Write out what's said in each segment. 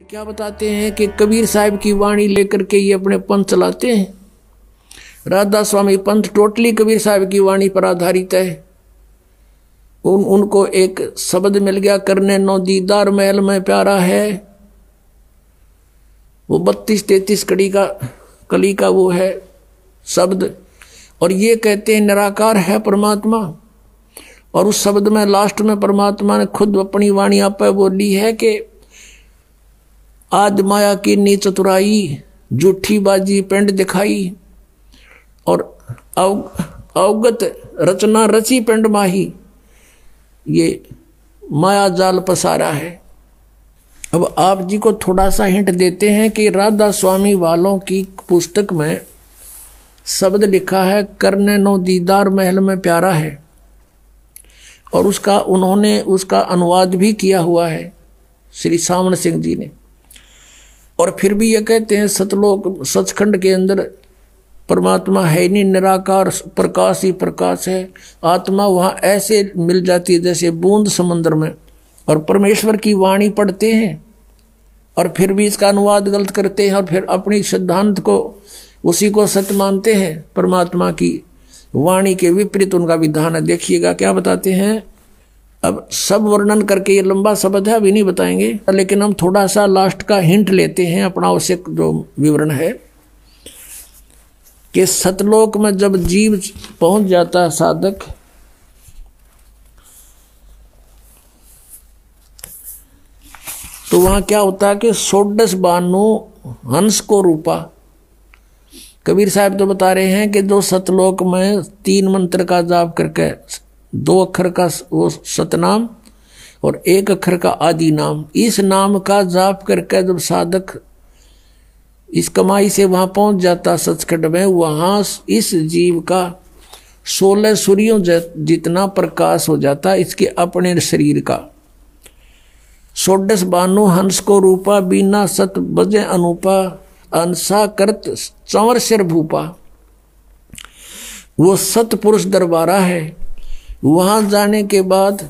क्या बताते हैं कि कबीर साहब की वाणी लेकर के ये अपने पंथ चलाते हैं। राधा स्वामी पंथ टोटली कबीर साहब की वाणी पर आधारित है। उनको एक शब्द मिल गया, करने नो दीदार महल में प्यारा है। वो 32-33 कली का वो है शब्द, और ये कहते हैं निराकार है परमात्मा। और उस शब्द में लास्ट में परमात्मा ने खुद अपनी वाणी आप बोली है कि आज माया की नी चतुराई, झूठी बाजी पिंड दिखाई, और अवगत रचना रची पिंड माही। ये माया जाल पसारा है। अब आप जी को थोड़ा सा हिंट देते हैं कि राधा स्वामी वालों की पुस्तक में शब्द लिखा है, करने नो दीदार महल में प्यारा है, और उन्होंने उसका अनुवाद भी किया हुआ है श्री सामन सिंह जी ने। और फिर भी ये कहते हैं सतलोक सचखंड के अंदर परमात्मा है नहीं, निराकार प्रकाश ही प्रकाश है। आत्मा वहाँ ऐसे मिल जाती है जैसे बूंद समंदर में। और परमेश्वर की वाणी पढ़ते हैं और फिर भी इसका अनुवाद गलत करते हैं, और फिर अपनी सिद्धांत को उसी को सत्य मानते हैं। परमात्मा की वाणी के विपरीत उनका विधान है। देखिएगा क्या बताते हैं। अब सब वर्णन करके ये लंबा शब्द है, अभी नहीं बताएंगे, लेकिन हम थोड़ा सा लास्ट का हिंट लेते हैं। अपना आवश्यक जो विवरण है कि सतलोक में जब जीव पहुंच जाता है साधक, तो वहां क्या होता है कि 16 बानु हंस को रूपा। कबीर साहब तो बता रहे हैं कि जो सतलोक में 3 मंत्र का जाप करके 2 अक्षर का वो सतनाम और 1 अक्षर का आदि नाम, इस नाम का जाप करके जब साधक इस कमाई से वहां पहुंच जाता सचखंड में, वहां इस जीव का 16 सूर्यों जितना प्रकाश हो जाता इसके अपने शरीर का। 16 बानु हंस को रूपा, बिना सत बजे अनूपा, अंसा करत चंवर सिर भूपा। वो सतपुरुष दरबारा है। वहां जाने के बाद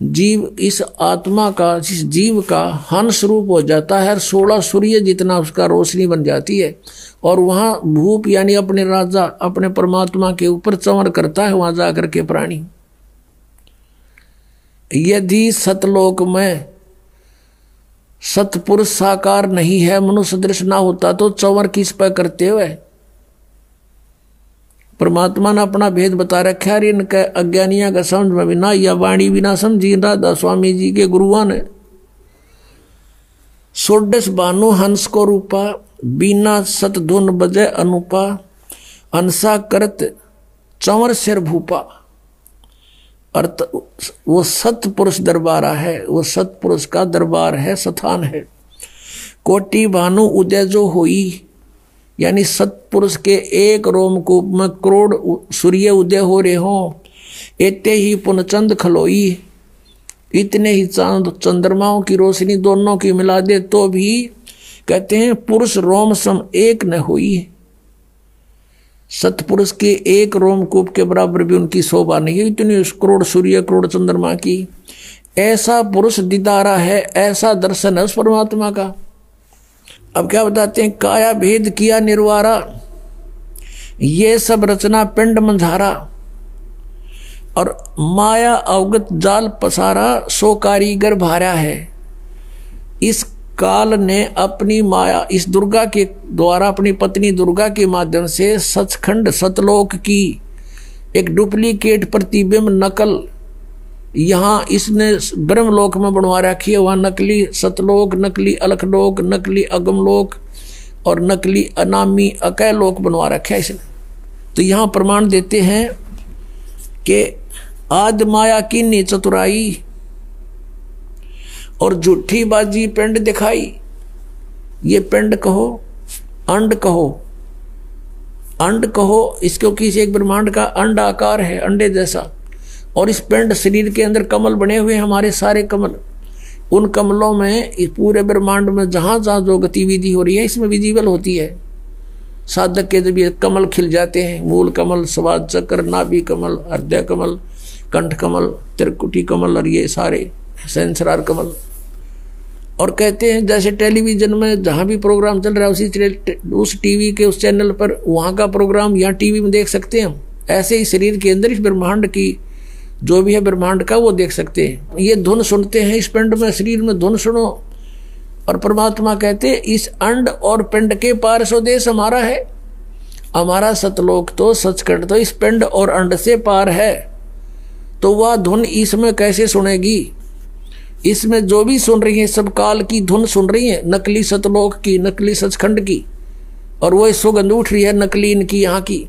जीव इस आत्मा का, जिस जीव का हंस रूप हो जाता है, 16 सूर्य जितना उसका रोशनी बन जाती है। और वहां भूप यानी अपने राजा अपने परमात्मा के ऊपर चंवर करता है वहां जाकर के प्राणी। यदि सतलोक में सतपुरुष साकार नहीं है, मनुष्य दृश्य ना होता, तो चंवर किस पर करते हुए? परमात्मा ने अपना भेद बता रखा है। इनके अज्ञानियों का समझ में भी ना, या वाणी भी ना समझी राधा स्वामी जी के गुरुआ ने। 16 बानु हंस को रूपा, बिना सत धुन बजे अनुपा, अंसा करत चंवर सिर भूपा। अर्थ वो सतपुरुष दरबारा है, वो सतपुरुष का दरबार है, स्थान है। कोटि भानु उदय जो होई, यानी सतपुरुष के एक रोमकूप में करोड़ सूर्य उदय हो रहे हों। एते ही पुनचंद खलोई, इतने ही चांद चंद्रमाओं की रोशनी दोनों की मिला दे तो भी कहते हैं पुरुष रोम सम एक न हुई। सतपुरुष के एक रोमकूप के बराबर भी उनकी शोभा नहीं है, इतनी करोड़ सूर्य करोड़ चंद्रमा की। ऐसा पुरुष दीदारा है, ऐसा दर्शन है उस परमात्मा का। अब क्या बताते हैं, काया भेद किया निर्वारा, ये सब रचना पिंड मंझारा, और माया अवगत जाल पसारा, सो कारीगर भारा है। इस काल ने अपनी माया इस दुर्गा के द्वारा, अपनी पत्नी दुर्गा के माध्यम से सचखंड सतलोक की एक डुप्लीकेट प्रतिबिंब नकल यहाँ इसने ब्रह्मलोक में बनवा रखी है। वहाँ नकली सतलोक, नकली अलखलोक, नकली अगमलोक और नकली अनामी अकय लोक बनवा रखा है इसने। तो यहाँ प्रमाण देते हैं कि आद माया की नी चतुराई और झूठी बाजी पिंड दिखाई। ये पिंड कहो, अंड कहो, अंड कहो, इसको किसी एक ब्रह्मांड का अंड आकार है, अंडे जैसा। और इस पिंड शरीर के अंदर कमल बने हुए हैं, हमारे सारे कमल। उन कमलों में इस पूरे ब्रह्मांड में जहाँ जहाँ जो गतिविधि हो रही है इसमें विजिबल होती है। साधक के जब ये कमल खिल जाते हैं, मूल कमल, स्वाद चक्र, नाभि कमल, हृदय कमल, कंठ कमल, त्रिकुटी कमल और ये सारे सहस्रार कमल, और कहते हैं जैसे टेलीविजन में जहाँ भी प्रोग्राम चल रहा है उस टीवी के उस चैनल पर वहाँ का प्रोग्राम यहाँ टीवी में देख सकते हैं हम। ऐसे ही शरीर के अंदर इस ब्रह्मांड की जो भी है ब्रह्मांड का वो देख सकते हैं। ये धुन सुनते हैं इस पिंड में, शरीर में धुन सुनो। और परमात्मा कहते इस अंड और पिंड के पार स्वदेश हमारा है। हमारा सतलोक तो सचखंड तो इस पिंड और अंड से पार है। तो वह धुन इसमें कैसे सुनेगी? इसमें जो भी सुन रही है सब काल की धुन सुन रही है, नकली सतलोक की, नकली सचखंड की, और वो सुगंध उठ रही है नकली इनकी यहाँ की।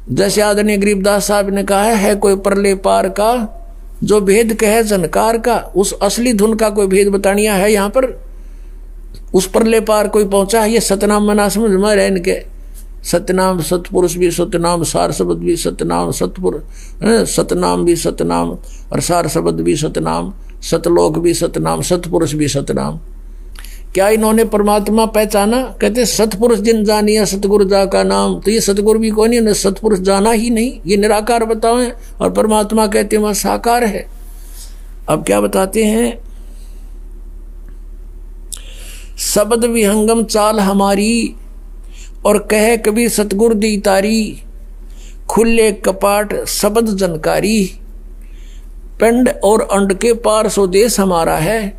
जैसे आदरणीय गरीबदास साहब ने कहा है कोई परले पार का जो भेद कहे जनकार का, उस असली धुन का कोई भेद बतानिया है यहाँ पर। उस परले पार कोई पहुंचा है, ये सतनाम मना समझ में रहे इनके। सतनाम सतपुरुष भी सतनाम, सार शब्द भी सतनाम, सतनाम भी सतनाम और सार शब्द भी सतनाम, सतलोक भी सतनाम, सतपुरुष भी सतनाम। क्या इन्होंने परमात्मा पहचाना? कहते सतपुरुष जिन जानिया सतगुरु जा का नाम। तो ये सतगुरु भी कौन है? सतपुरुष जाना ही नहीं, ये निराकार बताओ। और परमात्मा कहते हैं वह साकार है। अब क्या बताते हैं? शब्द विहंगम चाल हमारी और कहे कबीर सतगुरु दी तारी, खुले कपाट शब्द जनकारी, पिंड और अंड के पार स्वदेश हमारा है।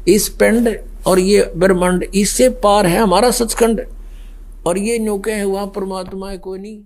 इस पिंड और ये ब्रह्मांड इससे पार है हमारा सचखंड। और ये न्यू कहे हुआ परमात्मा है कोई नहीं।